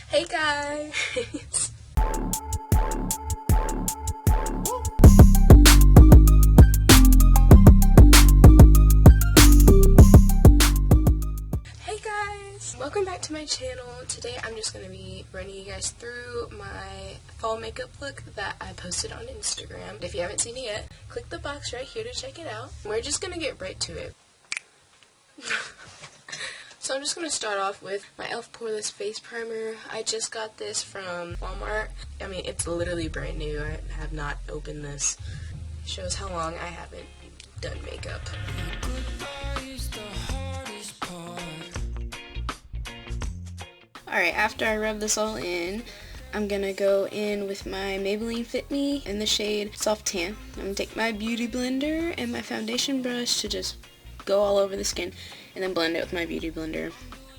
Hey guys! Hey guys! Welcome back to my channel. Today I'm just going to be running you guys through my fall makeup look that I posted on Instagram. If you haven't seen it yet, click the box right here to check it out. We're just going to get right to it. So I'm just going to start off with my e.l.f. Poreless Face Primer. I just got this from Walmart. I mean, it's literally brand new. I have not opened this. It shows how long I haven't done makeup. Alright, after I rub this all in, I'm going to go in with my Maybelline Fit Me in the shade Soft Tan. I'm going to take my beauty blender and my foundation brush to just go all over the skin and then blend it with my beauty blender.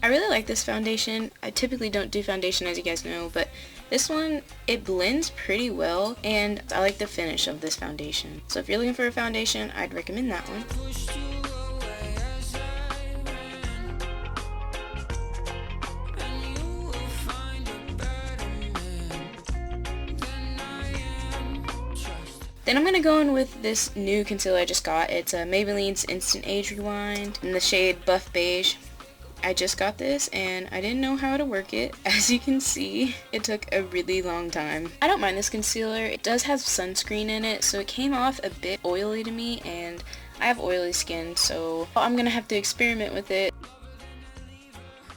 I really like this foundation. I typically don't do foundation, as you guys know, but this one, it blends pretty well and I like the finish of this foundation. So if you're looking for a foundation, I'd recommend that one. Then I'm going to go in with this new concealer I just got. It's a Maybelline's Instant Age Rewind in the shade Buff Beige. I just got this and I didn't know how to work it. As you can see, it took a really long time. I don't mind this concealer. It does have sunscreen in it, so it came off a bit oily to me, and I have oily skin, so I'm going to have to experiment with it.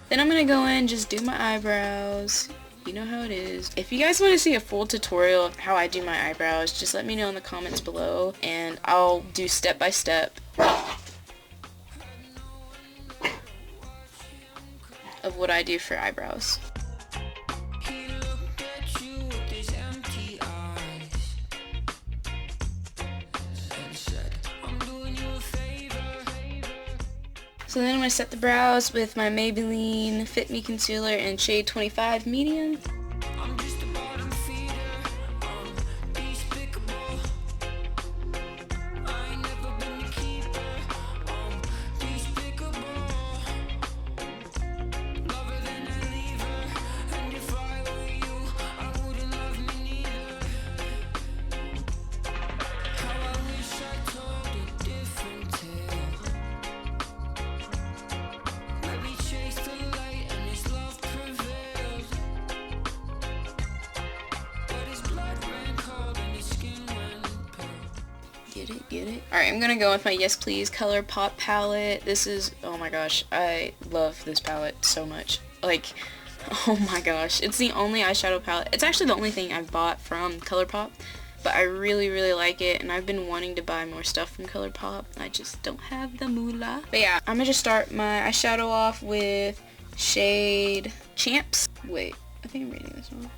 Then I'm going to go in, just do my eyebrows. You know how it is. If you guys want to see a full tutorial of how I do my eyebrows, just let me know in the comments below and I'll do step by step of what I do for eyebrows. So then I'm going to set the brows with my Maybelline Fit Me Concealer in shade 25 Medium. Get it? Alright, I'm gonna go with my Yes Please Colorpop palette. This is, oh my gosh, I love this palette so much. Like, oh my gosh, it's the only eyeshadow palette. It's actually the only thing I've bought from Colorpop, but I really like it, and I've been wanting to buy more stuff from Colorpop. I just don't have the moolah. But yeah, I'm gonna just start my eyeshadow off with shade Champs. Wait, I think I'm reading this wrong.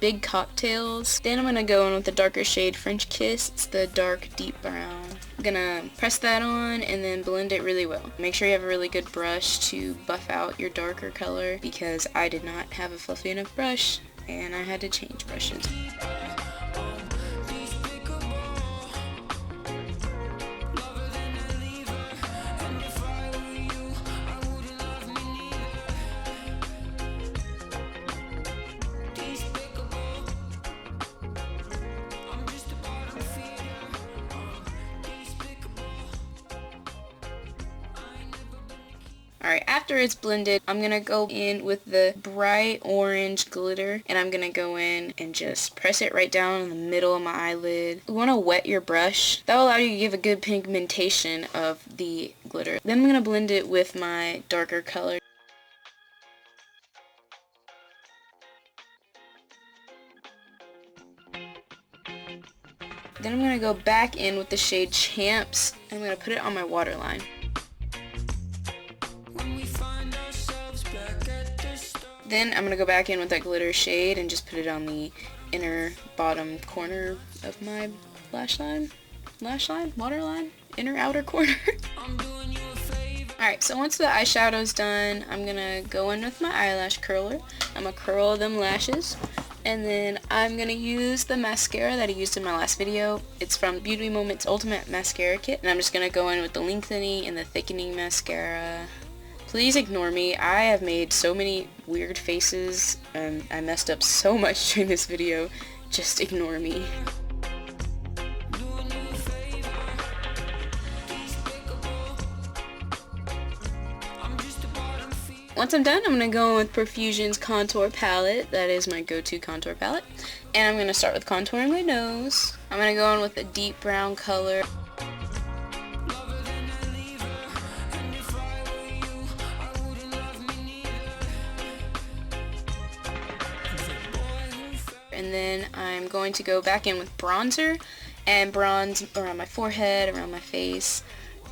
Big Cocktails. Then I'm going to go in with the darker shade French Kiss. It's the dark deep brown. I'm going to press that on and then blend it really well. Make sure you have a really good brush to buff out your darker color, because I did not have a fluffy enough brush and I had to change brushes. Alright, after it's blended, I'm going to go in with the bright orange glitter, and I'm going to go in and just press it right down in the middle of my eyelid. You want to wet your brush. That will allow you to give a good pigmentation of the glitter. Then I'm going to blend it with my darker color. Then I'm going to go back in with the shade Champs, and I'm going to put it on my waterline. Then I'm going to go back in with that glitter shade and just put it on the inner bottom corner of my lash line, waterline, inner outer corner. Alright, so once the eyeshadow's done, I'm going to go in with my eyelash curler. I'm going to curl them lashes. And then I'm going to use the mascara that I used in my last video. It's from Beauty Moments Ultimate Mascara Kit. And I'm just going to go in with the lengthening and the thickening mascara. Please ignore me. I have made so many weird faces and I messed up so much during this video. Just ignore me. Once I'm done, I'm going to go with Profusion's contour palette. That is my go-to contour palette. And I'm going to start with contouring my nose. I'm going to go in with a deep brown color. And then I'm going to go back in with bronzer and bronze around my forehead, around my face.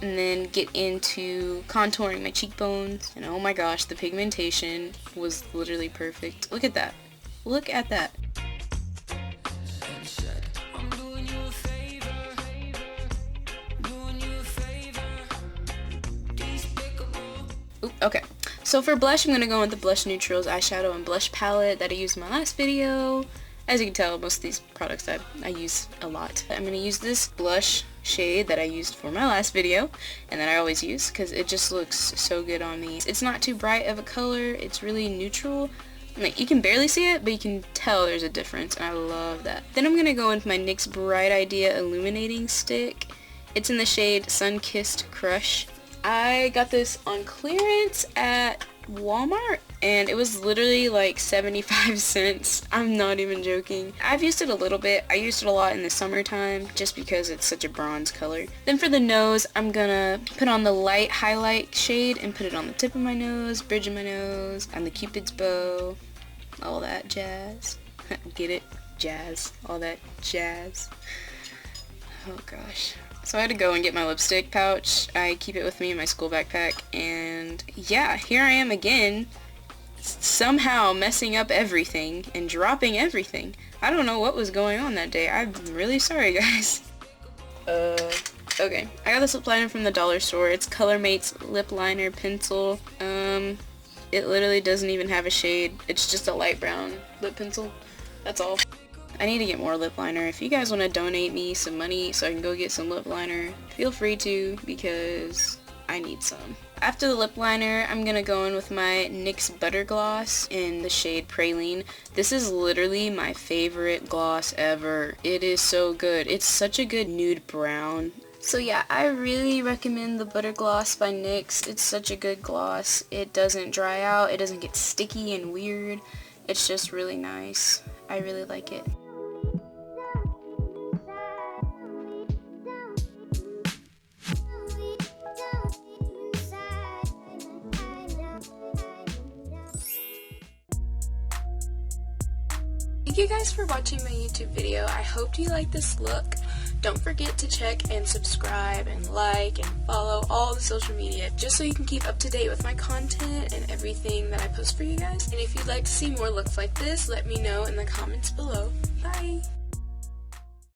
And then get into contouring my cheekbones. And oh my gosh, the pigmentation was literally perfect. Look at that. Look at that. Ooh, okay. So for blush, I'm going to go with the Blush Neutrals eyeshadow and blush palette that I used in my last video. As you can tell, most of these products I use a lot. I'm going to use this blush shade that I used for my last video and that I always use because it just looks so good on me. It's not too bright of a color. It's really neutral. Like, you can barely see it, but you can tell there's a difference, and I love that. Then I'm going to go into my NYX Bright Idea Illuminating Stick. It's in the shade Sun-Kissed Crush. I got this on clearance at Walmart and it was literally like 75 cents. I'm not even joking. I've used it a little bit. I used it a lot in the summertime just because it's such a bronze color. Then for the nose, I'm gonna put on the light highlight shade and put it on the tip of my nose, bridge of my nose, and the Cupid's bow, all that jazz. Get it? Jazz. All that jazz. Oh gosh. So I had to go and get my lipstick pouch. I keep it with me in my school backpack, and yeah, here I am again, somehow messing up everything and dropping everything. I don't know what was going on that day. I'm really sorry, guys. Okay. I got this lip liner from the dollar store. It's Colormate's lip liner pencil. It literally doesn't even have a shade. It's just a light brown lip pencil. That's all. I need to get more lip liner. If you guys want to donate me some money so I can go get some lip liner, feel free to, because I need some. After the lip liner, I'm going to go in with my NYX Butter Gloss in the shade Praline. This is literally my favorite gloss ever. It is so good. It's such a good nude brown. So yeah, I really recommend the Butter Gloss by NYX. It's such a good gloss. It doesn't dry out. It doesn't get sticky and weird. It's just really nice. I really like it. Thank you guys for watching my YouTube video. I hope you like this look. Don't forget to check and subscribe and like and follow all the social media just so you can keep up to date with my content and everything that I post for you guys. And if you'd like to see more looks like this, let me know in the comments below. Bye!